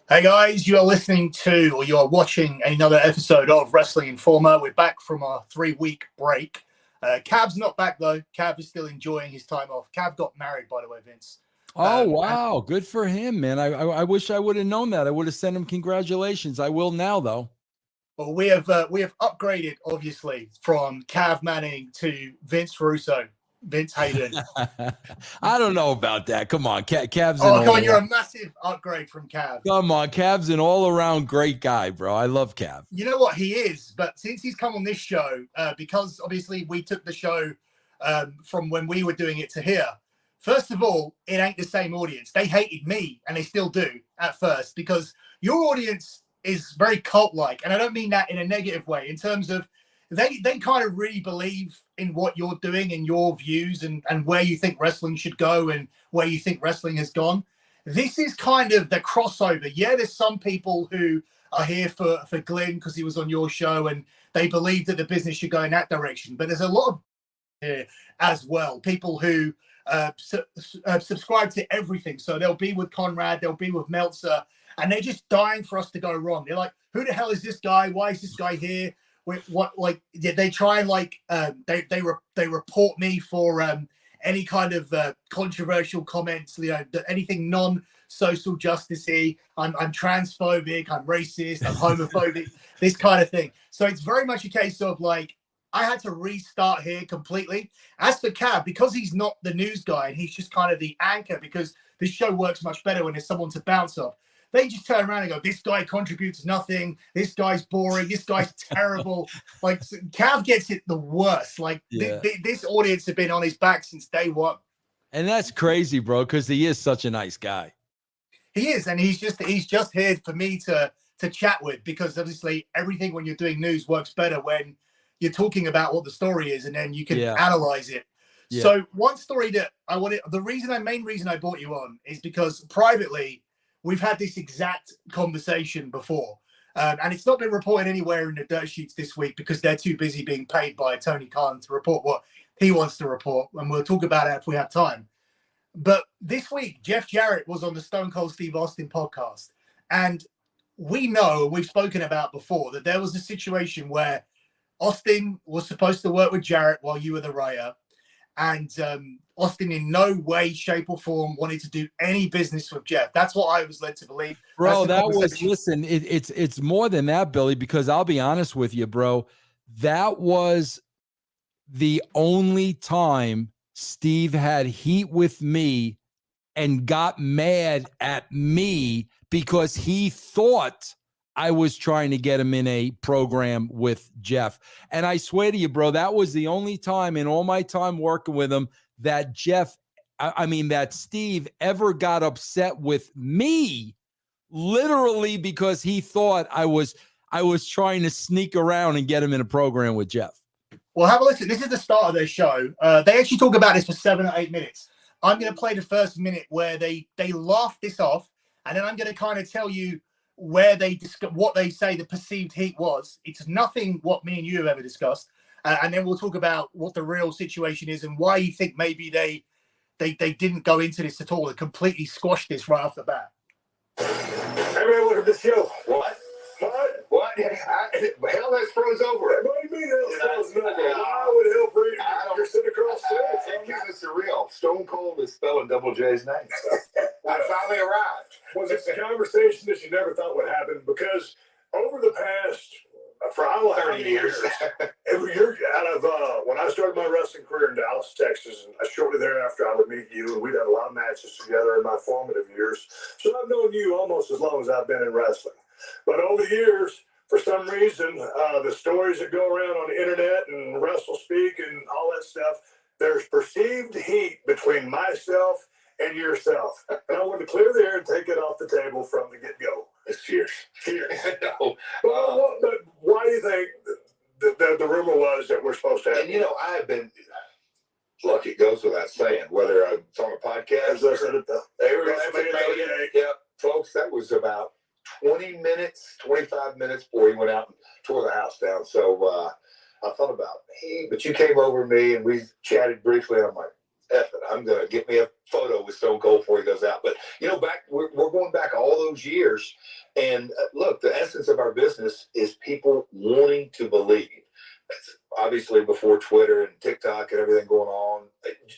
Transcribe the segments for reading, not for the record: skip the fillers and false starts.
Hey guys, you are listening to or you are watching another episode of Wrestling Informer. We're back from our 3-week break. Cav's not back though. Cav is still enjoying his time off. Cav got married, by the way, Vince. Oh, wow. Good for him, man. I wish I would have known that. I would have sent him congratulations. I will now, though. Well, we have upgraded, obviously, from Cav Manning to Vince Russo. Vince Hayden. I don't know about that. Come on. Cav's oh, come on. You're a massive upgrade from Cav. Come on. Cav's an all-around great guy, bro. I love Cav. You know what? He is. But since he's come on this show, because obviously we took the show from when we were doing it to here, first of all, it ain't the same audience. They hated me, and they still do at first, because your audience is very cult-like. And I don't mean that in a negative way, in terms of they kind of really believe in what you're doing and your views and where you think wrestling should go and where you think wrestling has gone. This is kind of the crossover. Yeah, there's some people who are here for Glenn because he was on your show and they believe that the business should go in that direction. But there's a lot of here as well, people who subscribe to everything. So they'll be with Conrad, they'll be with Meltzer, and they're just dying for us to go wrong. They're like, who the hell is this guy? Why is this guy here? What like they try and like they report me for any kind of controversial comments, anything non-social justice-y. I'm transphobic, I'm racist, I'm homophobic, this kind of thing. So it's very much a case of like I had to restart here completely. As for Cav, because he's not the news guy and he's just kind of the anchor, because this show works much better when there's someone to bounce off. They just turn around and go, this guy contributes nothing. This guy's boring. This guy's terrible. Like, Cav gets it the worst. Like, this audience have been on his back since day one. And that's crazy, bro, because he is such a nice guy. He is, and he's just here for me to chat with, because obviously everything when you're doing news works better when you're talking about what the story is, and then you can analyze it. Yeah. So one story that I wanted, main reason I brought you on is because privately, we've had this exact conversation before, and it's not been reported anywhere in the dirt sheets this week because they're too busy being paid by Tony Khan to report what he wants to report, and we'll talk about it if we have time. But this week, Jeff Jarrett was on the Stone Cold Steve Austin podcast, and we know, we've spoken about before, that there was a situation where Austin was supposed to work with Jarrett while you were the writer, and Austin in no way, shape, or form wanted to do any business with Jeff. That's what I was led to believe. Bro, that was, listen, it's more than that, Billy, because I'll be honest with you, bro. That was the only time Steve had heat with me and got mad at me because he thought I was trying to get him in a program with Jeff. And I swear to you, bro, that was the only time in all my time working with him that that Steve ever got upset with me, literally because he thought I was trying to sneak around and get him in a program with Jeff. Well, have a listen. This is the start of their show. They actually talk about this for 7 or 8 minutes. I'm going to play the first minute where they laugh this off, and then I'm going to kind of tell you where what they say the perceived heat was. It's nothing what me and you have ever discussed. And then we'll talk about what the real situation is and why you think maybe they didn't go into this at all and completely squash this right off the bat. Everybody look at this show. What? Hell has froze over. What do you mean hell froze over? Why would hell freeze? You're sitting across the street. It's surreal. Stone Cold is spelling Double J's name. I finally arrived. Was this a conversation that you never thought would happen? Because over the past, for I don't know how many years, every year out of when I started my wrestling career in Dallas, Texas, and shortly thereafter I would meet you, and we'd have a lot of matches together in my formative years. So I've known you almost as long as I've been in wrestling. But over the years, for some reason, the stories that go around on the internet and WrestleSpeak and all that stuff, there's perceived heat between myself and yourself. And I want to clear the air and take it off the table from the get-go. It's fierce. No. But why do you think the rumor was that we're supposed to have? And, I have been, look, it goes without saying, whether it's on a podcast or folks, that was about 20 minutes, 25 minutes before he went out and tore the house down. So I thought about, hey, but you came over to me and we chatted briefly. And I'm like, I'm gonna get me a photo with Stone Cold before he goes out. But we're going back all those years, and look, the essence of our business is people wanting to believe. That's obviously before Twitter and TikTok and everything going on.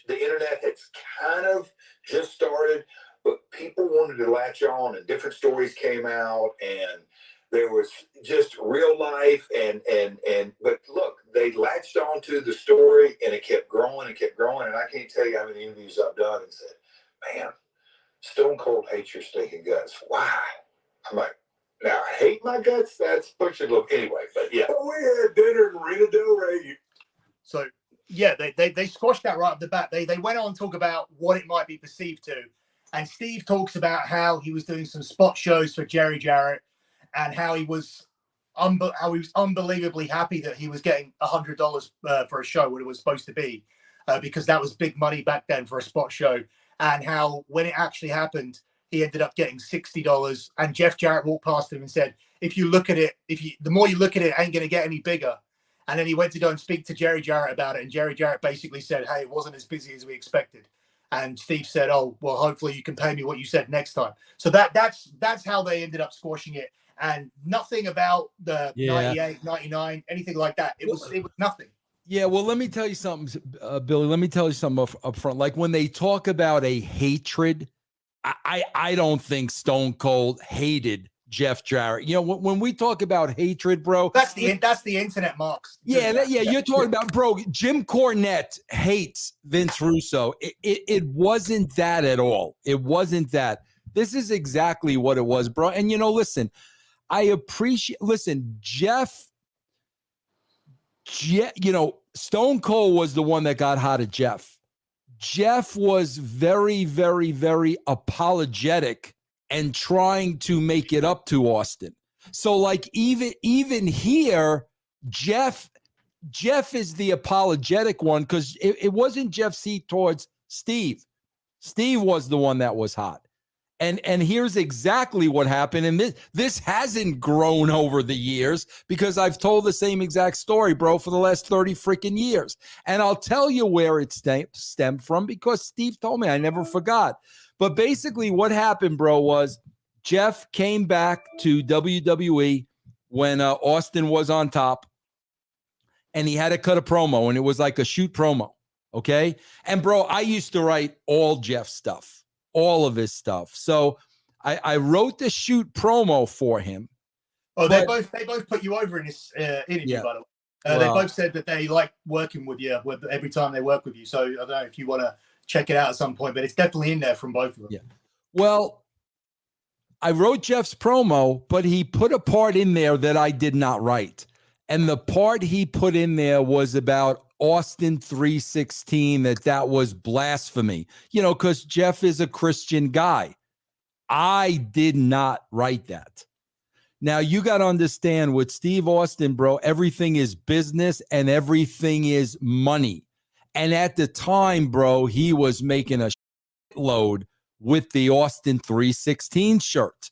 The internet has kind of just started, but people wanted to latch on, and different stories came out, and there was just real life, but look, they latched onto the story, and it kept growing and kept growing. And I can't tell you how many interviews I've done and said, "Man, Stone Cold hates your stinking guts. Why?" I'm like, now I hate my guts. That's pushing a little. Anyway, but yeah. Well, we had dinner in Marina Del Rey. So yeah, they squashed that right off the bat. They went on to talk about what it might be perceived to, and Steve talks about how he was doing some spot shows for Jerry Jarrett. And how he was unbelievably happy that he was getting $100 for a show when it was supposed to be, because that was big money back then for a spot show. And how when it actually happened, he ended up getting $60. And Jeff Jarrett walked past him and said, "If you look at it, the more you look at it, it ain't going to get any bigger." And then he went to go and speak to Jerry Jarrett about it, and Jerry Jarrett basically said, "Hey, it wasn't as busy as we expected." And Steve said, "Oh, well, hopefully you can pay me what you said next time." So that's how they ended up squashing it. And nothing about the 98, 99, anything like that. It was nothing. Yeah, well, let me tell you something, Billy. Let me tell you something up front. Like when they talk about a hatred, I don't think Stone Cold hated Jeff Jarrett. When we talk about hatred, bro, that's the internet, Marks. Yeah, you're talking about, bro. Jim Cornette hates Vince Russo. It wasn't that at all. It wasn't that. This is exactly what it was, bro. And listen. Jeff, Stone Cold was the one that got hot at Jeff. Jeff was very, very, very apologetic and trying to make it up to Austin. So like even here, Jeff is the apologetic one, because it wasn't Jeff's heat towards Steve. Steve was the one that was hot. And here's exactly what happened. And this hasn't grown over the years, because I've told the same exact story, bro, for the last 30 freaking years. And I'll tell you where it stemmed from, because Steve told me. I never forgot. But basically what happened, bro, was Jeff came back to WWE when Austin was on top, and he had to cut a promo, and it was like a shoot promo, okay? And, bro, I used to write all Jeff stuff. All of his stuff. So I wrote the shoot promo for him. Oh, they both put you over in this interview, by the way. They both said that they like working with you every time they work with you. So I don't know if you want to check it out at some point, but it's definitely in there from both of them. Yeah. Well, I wrote Jeff's promo, but he put a part in there that I did not write. And the part he put in there was about Austin 316, that was blasphemy, because Jeff is a Christian guy. I did not write that. Now, you got to understand, with Steve Austin, bro, everything is business and everything is money. And at the time, bro, he was making a load with the Austin 316 shirt.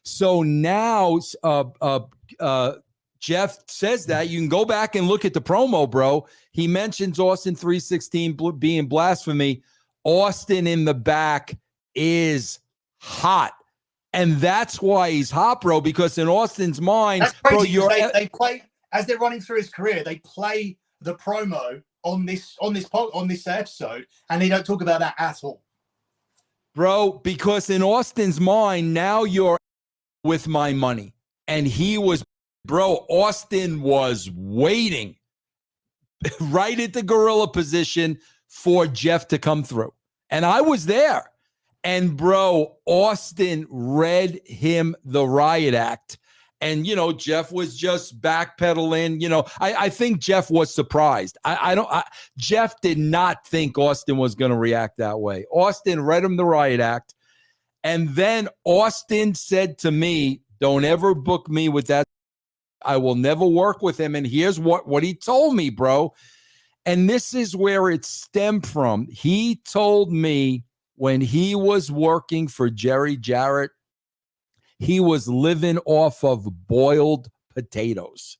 So now Jeff says that. You can go back and look at the promo, bro. He mentions Austin 316 being blasphemy. Austin in the back is hot. And that's why he's hot, bro, because in Austin's mind, that's crazy, bro, they play, as they're running through his career, they play the promo on this episode, and they don't talk about that at all. Bro, because in Austin's mind, now you're with my money. And he was, bro, Austin was waiting right at the gorilla position for Jeff to come through. And I was there. And, bro, Austin read him the riot act. And, Jeff was just backpedaling. I think Jeff was surprised. Jeff did not think Austin was going to react that way. Austin read him the riot act. And then Austin said to me, don't ever book me with that. I will never work with him. And here's what he told me, bro. And this is where it stemmed from. He told me when he was working for Jerry Jarrett, he was living off of boiled potatoes.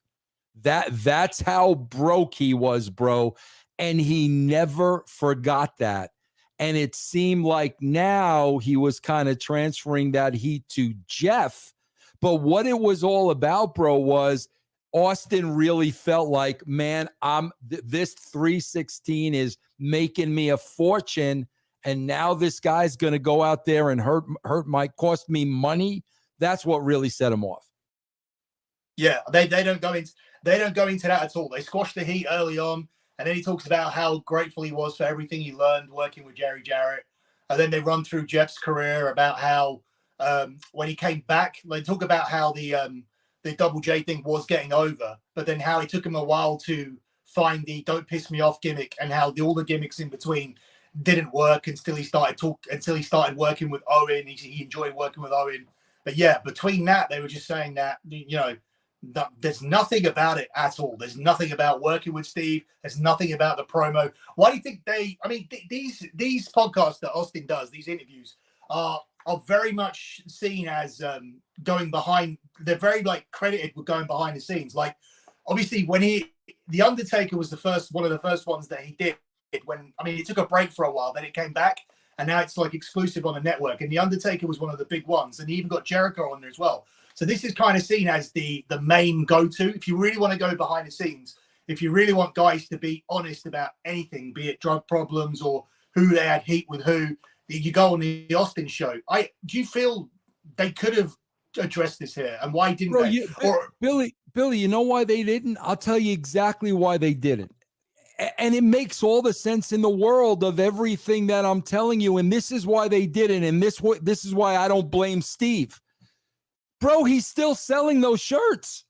That's how broke he was, bro. And he never forgot that. And it seemed like now he was kind of transferring that heat to Jeff. But what it was all about, bro, was Austin really felt like, man, this 316 is making me a fortune. And now this guy's going to go out there and cost me money. That's what really set him off. Yeah, they don't go into that at all. They squashed the heat early on. And then he talks about how grateful he was for everything he learned working with Jeff Jarrett. And then they run through Jeff's career about how when he came back, they talk about how the Double J thing was getting over, but then how it took him a while to find the "don't piss me off" gimmick, and how all the gimmicks in between didn't work until he started working with Owen. He enjoyed working with Owen. But yeah, between that, they were just saying that, there's nothing about it at all. There's nothing about working with Steve. There's nothing about the promo. Why do you think these podcasts that Austin does, these interviews, are very much seen as going behind? They're very credited with going behind the scenes. Like, obviously, when The Undertaker was one of the first ones that he did. It took a break for a while, then it came back, and now it's exclusive on the network. And The Undertaker was one of the big ones, and he even got Jericho on there as well. So this is kind of seen as the main go-to. If you really want to go behind the scenes, if you really want guys to be honest about anything, be it drug problems or who they had heat with who, you go on the Austin show. Do you feel they could have addressed this here, and why didn't they? Billy, you know why they didn't? I'll tell you exactly why they didn't. And it makes all the sense in the world of everything that I'm telling you. And this is why they didn't. And this is why I don't blame Steve. Bro, he's still selling those shirts.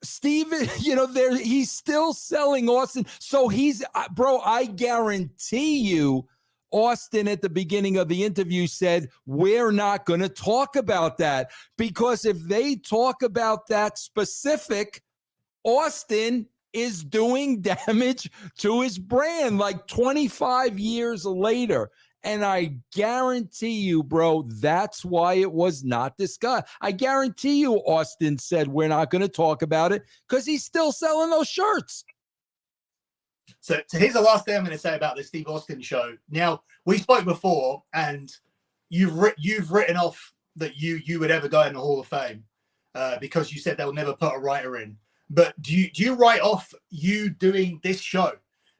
Steve, he's still selling Austin. So I guarantee you, Austin at the beginning of the interview said, we're not going to talk about that, because if they talk about that specific, Austin is doing damage to his brand 25 years later. And I guarantee you, bro, that's why it was not discussed. I guarantee you Austin said we're not going to talk about it because he's still selling those shirts. So here's the last thing I'm going to say about the Steve Austin show. Now, we spoke before, and you've written off that you would ever go in the Hall of Fame because you said they'll never put a writer in. But do you write off you doing this show?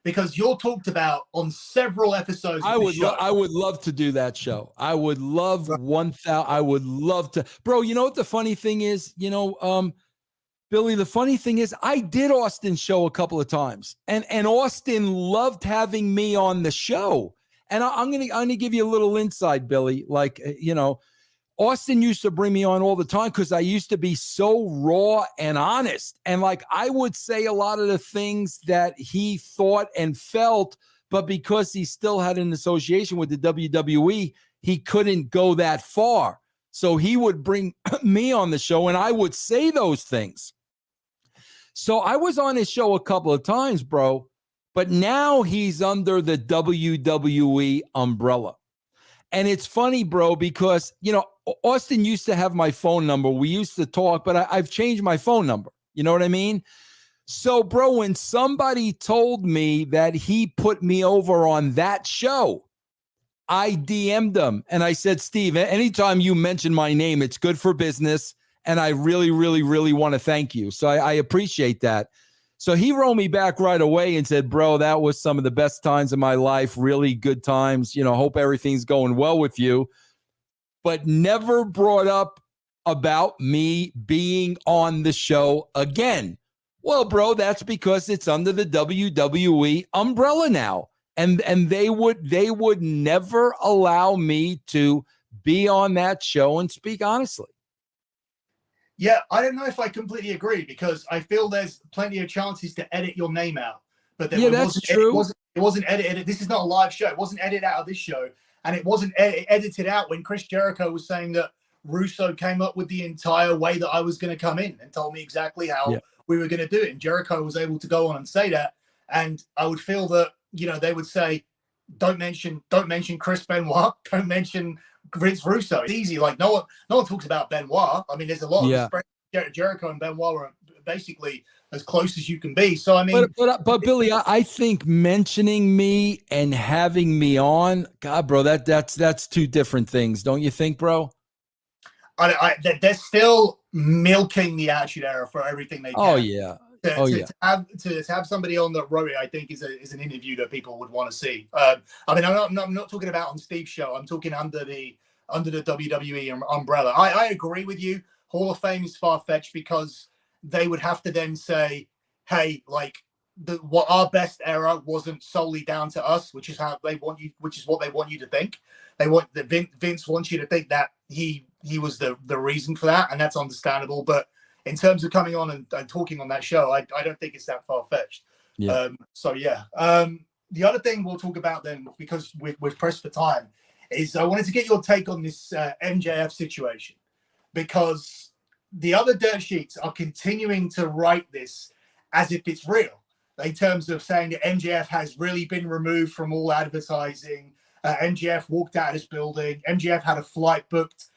Because you're talked about on several episodes. I would love to do that show. I would love 1,000. I would love to, bro. You know what the funny thing is? Billy, the funny thing is, I did Austin's show a couple of times, and Austin loved having me on the show. And I'm gonna give you a little insight, Billy. Austin used to bring me on all the time because I used to be so raw and honest. And I would say a lot of the things that he thought and felt, but because he still had an association with the WWE, he couldn't go that far. So he would bring me on the show and I would say those things. So I was on his show a couple of times, bro, but now he's under the WWE umbrella. And it's funny, bro, because, Austin used to have my phone number. We used to talk, but I've changed my phone number. You know what I mean? So, bro, when somebody told me that he put me over on that show, I DM'd him and I said, Steve, anytime you mention my name, it's good for business. And I really, really, really want to thank you. So I appreciate that. So he wrote me back right away and said, bro, that was some of the best times of my life. Really good times. Hope everything's going well with you. But never brought up about me being on the show again. Well, bro, that's because it's under the WWE umbrella now. And they would never allow me to be on that show and speak honestly. Yeah, I don't know if I completely agree, because I feel there's plenty of chances to edit your name out. But then that's true. It wasn't edited. This is not a live show. It wasn't edited out of this show. And it wasn't edited out when Chris Jericho was saying that Russo came up with the entire way that I was going to come in and told me exactly how we were going to do it. And Jericho was able to go on and say that. And I would feel that, they would say, don't mention Chris Benoit, don't mention Vince Russo. It's easy. No one talks about Benoit. I mean, there's a lot of Jericho and Benoit were basically as close as you can be. So I mean, but Billy, I think mentioning me and having me on, God, bro, that's two different things, don't you think, bro? They're still milking the Attitude Era for everything they can. Oh yeah. To have somebody on the road, I think is an interview that people would want to see. I mean, I'm not talking about on Steve's show. I'm talking under the WWE umbrella. I agree with you. Hall of Fame is far-fetched because they would have to then say, hey, like what our best era wasn't solely down to us, which is what they want you to think. They want Vince wants you to think that he was the reason for that, and that's understandable. But in terms of coming on and talking on that show, I don't think it's that far-fetched. Yeah. The other thing we'll talk about then, because we're pressed for time, is I wanted to get your take on this MJF situation, because the other dirt sheets are continuing to write this as if it's real, in terms of saying that MJF has really been removed from all advertising. MJF walked out of this building. MJF had a flight booked.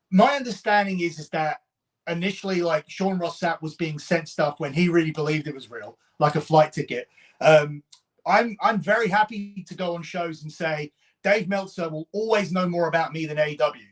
My understanding is that initially, like, Sean Ross Sapp was being sent stuff when he really believed it was real, like a flight ticket. I'm very happy to go on shows and say Dave Meltzer will always know more about me than AEW.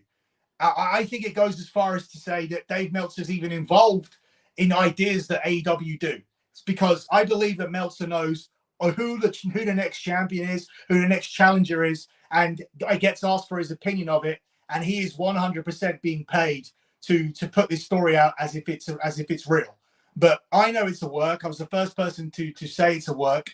I think it goes as far as to say that Dave Meltzer's even involved in ideas that AEW do. It's because I believe that Meltzer knows who the next champion is, who the next challenger is, and gets asked for his opinion of it, and he is 100% being paid to put this story out as if it's real. But I know it's a work. I was the first person to say it's a work.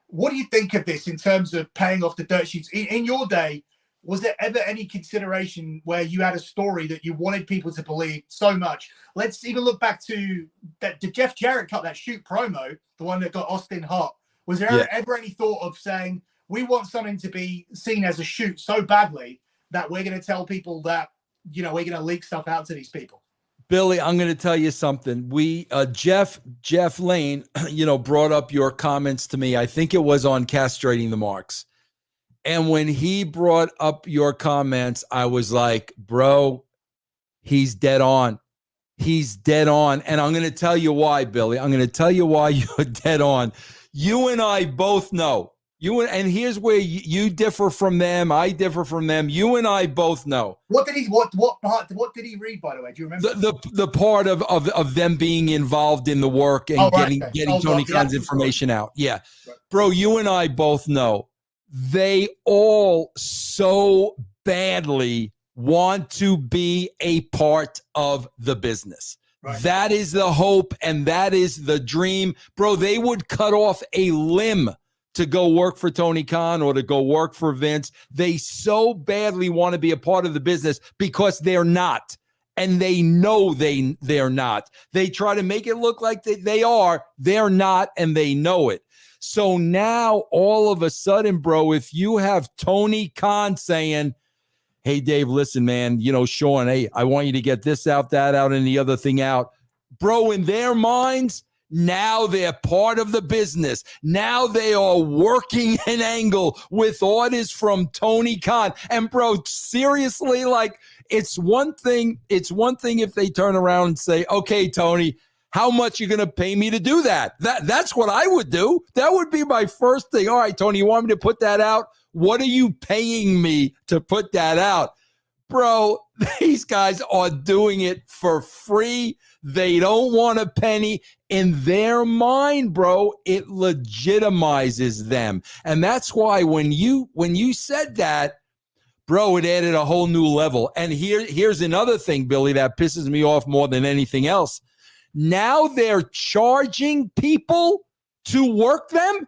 What do you think of this in terms of paying off the dirt sheets? In your day, was there ever any consideration where you had a story that you wanted people to believe so much? Let's even look back to that. Did Jeff Jarrett cut that shoot promo, the one that got Austin hot? Was there ever any thought of saying, we want something to be seen as a shoot so badly that we're going to tell people that, we're going to leak stuff out to these people? Billy, I'm going to tell you something. We, Jeff Lane, brought up your comments to me. I think it was on castrating the marks. And when he brought up your comments, I was like, bro, he's dead on. He's dead on. And I'm going to tell you why, Billy. I'm going to tell you why you're dead on. You and I both know. And here's where you differ from them. I differ from them. You and I both know. What did he read, by the way? Do you remember? The part of them being involved in the work and getting Tony Khan's information out. Yeah. Right. Bro, you and I both know they all so badly want to be a part of the business. Right. That is the hope and that is the dream. Bro, they would cut off a limb to go work for Tony Khan or to go work for Vince. They so badly want to be a part of the business because they're not. And they know they're not. They try to make it look like they are. They're not, and they know it. So now, all of a sudden, bro, if you have Tony Khan saying, hey, Dave, listen, man, Sean, hey, I want you to get this out, that out, and the other thing out. Bro, in their minds, now they're part of the business. Now they are working an angle with orders from Tony Khan. And bro, seriously, like it's one thing if they turn around and say, okay, Tony, how much you going to pay me to do that? That's what I would do. That would be my first thing. All right, Tony, you want me to put that out? What are you paying me to put that out? Bro, these guys are doing it for free. They don't want a penny. In their mind, bro, it legitimizes them. And that's why when you said that, bro, it added a whole new level. And here's another thing, Billy, that pisses me off more than anything else. Now they're charging people to work them.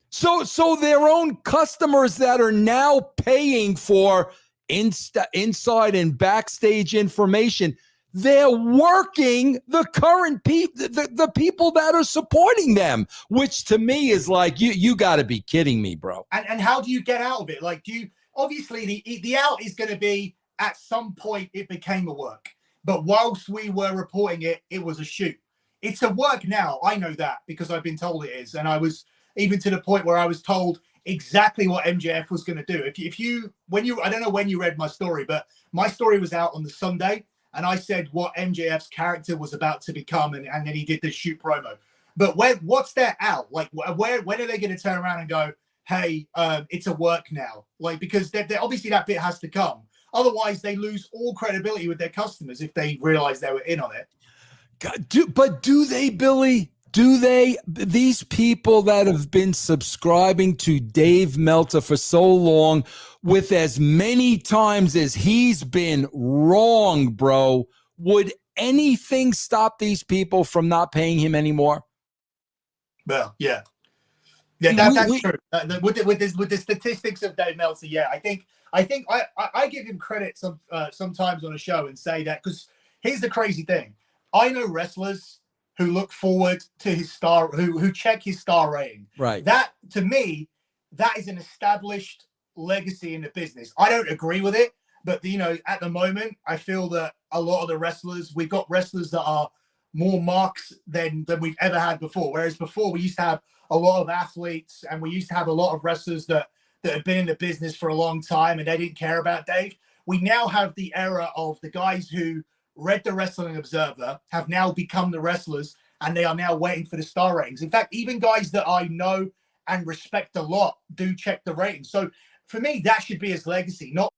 So their own customers that are now paying for inside and backstage information, they're working the current people, the people that are supporting them, which to me is like, you got to be kidding me, bro. And how do you get out of it? Like, obviously the out is going to be at some point it became a work, but whilst we were reporting it, it was a shoot. It's a work now. I know that because I've been told it is, and I was even to the point where I was told exactly what MJF was going to do. I don't know when you read my story, but my story was out on the Sunday. and I said what MJF's character was about to become, and then he did the shoot promo. But what's that out? Like, when are they going to turn around and go, hey, it's a work now? Like, because they're obviously that bit has to come. Otherwise, they lose all credibility with their customers if they realize they were in on it. God, do they, Billy? Do they? These people that have been subscribing to Dave Meltzer for so long, with as many times as he's been wrong, bro, would anything stop these people from not paying him anymore? Well, yeah. Yeah, that's true. With the statistics of Dave Meltzer, yeah, I think I give him credit sometimes on a show and say that, because here's the crazy thing. I know wrestlers who look forward to his star, who check his star rating. Right. That, to me, that is an established legacy in the business. I don't agree with it, but at the moment, I feel that a lot of the wrestlers, we've got wrestlers that are more marks than we've ever had before. Whereas before, we used to have a lot of athletes, and we used to have a lot of wrestlers that had been in the business for a long time, and they didn't care about Dave. We now have the era of the guys who read the Wrestling Observer, have now become the wrestlers, and they are now waiting for the star ratings. In fact, even guys that I know and respect a lot do check the ratings. So for me, that should be his legacy, not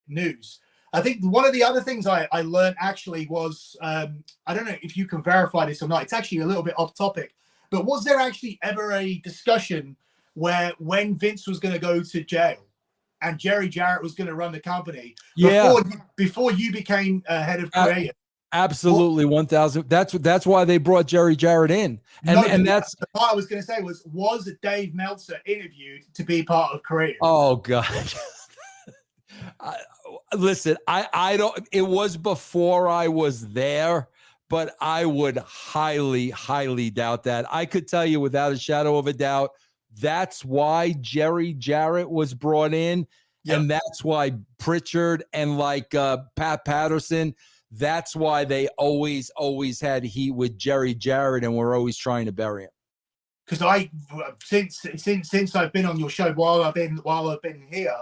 news. I think one of the other things I learned actually was, I don't know if you can verify this or not, it's actually a little bit off topic, but was there actually ever a discussion where when Vince was going to go to jail and Jerry Jarrett was going to run the company, before you became head of creative? Absolutely, 1,000. That's why they brought Jerry Jarrett in, and that's the part I was going to say was Dave Meltzer interviewed to be part of creative? Oh God. Listen, I don't. It was before I was there, but I would highly, highly doubt that. I could tell you without a shadow of a doubt, that's why Jerry Jarrett was brought in, and that's why Pritchard and Pat Patterson. That's why they always had heat with Jerry Jarrett, and we're always trying to bury him. Because since I've been on your show, while I've been here,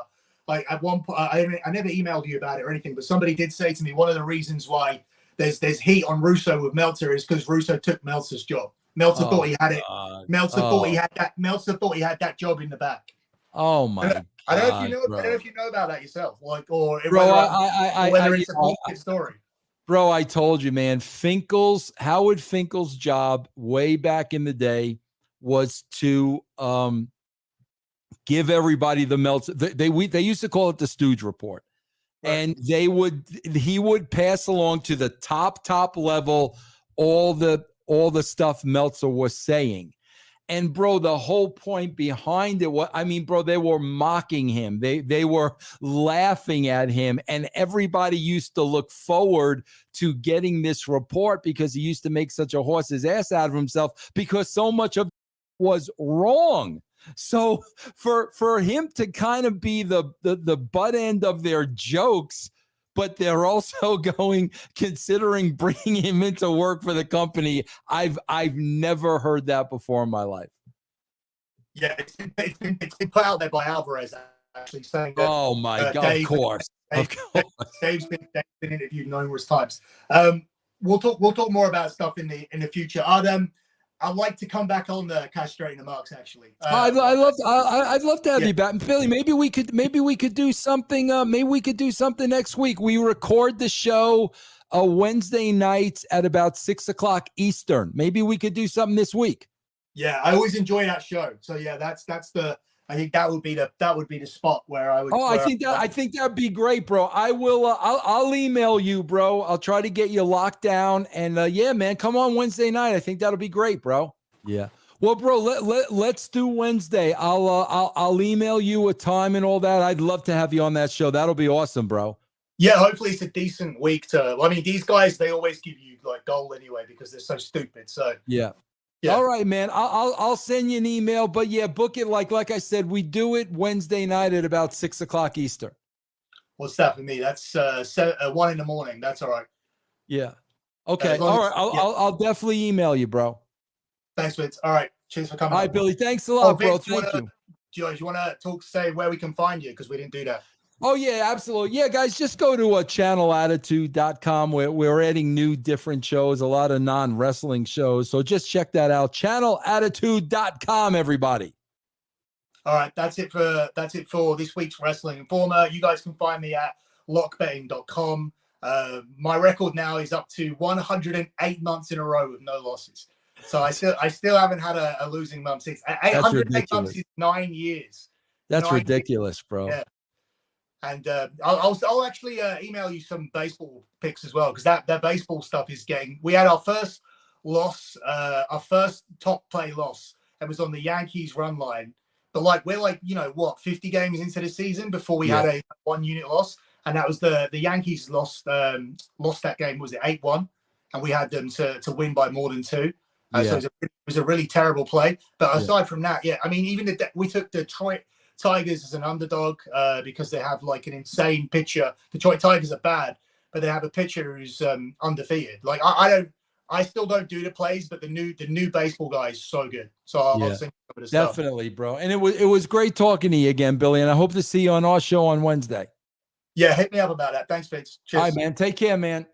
like at one point, I never emailed you about it or anything, but somebody did say to me one of the reasons why there's heat on Russo with Meltzer is because Russo took Meltzer's job. Meltzer thought he had it. Meltzer thought he had that. Meltzer thought he had that job in the back. Oh my God! I don't know if you know. I don't know if you know about that yourself, whether it's a bullshit story. Bro, I told you, man. Howard Finkel's job way back in the day was to give everybody the Meltzer. They used to call it the Stooge Report, right. And he would pass along to the top level all the stuff Meltzer was saying. And bro, the whole point behind it bro, they were mocking him. They were laughing at him, and everybody used to look forward to getting this report because he used to make such a horse's ass out of himself because so much of it was wrong. So for him to kind of be the butt end of their jokes, but they're also considering bringing him into work for the company. I've never heard that before in my life. Yeah, it's been put out there by Alvarez actually saying that. Oh my God! Of course. Dave's been interviewed numerous times. We'll talk more about stuff in the future. I'd like to come back on the castrating the marks. Actually, I'd love to have you back, Billy. Maybe we could do something. Maybe we could do something next week. We record the show Wednesday nights at about 6:00 Eastern. Maybe we could do something this week. Yeah, I always enjoy that show. So yeah, that's the. I think that would be the spot where I would. Oh, I think that'd be great, bro. I will. I'll email you, bro. I'll try to get you locked down. And yeah, man, come on Wednesday night. I think that'll be great, bro. Yeah. Well, bro, let's do Wednesday. I'll email you a time and all that. I'd love to have you on that show. That'll be awesome, bro. Yeah, hopefully it's a decent week these guys, they always give you like gold anyway because they're so stupid. So yeah. Yeah. All right, man. I'll send you an email, but yeah, book it like I said. We do it Wednesday night at about 6:00 Eastern. What's that for me? That's 1 in the morning. That's all right. Yeah. Okay. All right. I'll definitely email you, bro. Thanks, Vince. All right. Cheers for coming. All right, Billy. Thanks a lot, bro. Vince, Thank you. George, you want to say where we can find you because we didn't do that. Oh, yeah, absolutely. Yeah, guys, just go to channelattitude.com. We're adding new, different shows, a lot of non-wrestling shows. So just check that out. Channelattitude.com, everybody. All right, that's it for this week's Wrestling Informer. You guys can find me at lockbetting.com. My record now is up to 108 months in a row with no losses. So I still haven't had a losing month since 808 months is 9 years. That's ridiculous, bro. Yeah. And I'll actually email you some baseball picks as well, because that baseball stuff is getting. We had our first loss, our first top play loss. It was on the Yankees run line, but we're 50 games into the season before we had a 1-unit loss, and that was the Yankees lost that game. Was it 8-1, and we had them to win by more than 2. So it was a really terrible play. But aside from that, I mean, even we took Detroit Tigers as an underdog because they have an insane pitcher. Detroit Tigers are bad, but they have a pitcher who's undefeated. I still don't do the plays, but the new baseball guy is so good. So I'll send you some of the stuff. Definitely, bro. And it was great talking to you again, Billy. And I hope to see you on our show on Wednesday. Yeah, hit me up about that. Thanks, Vince. Cheers. All right, man. Take care, man.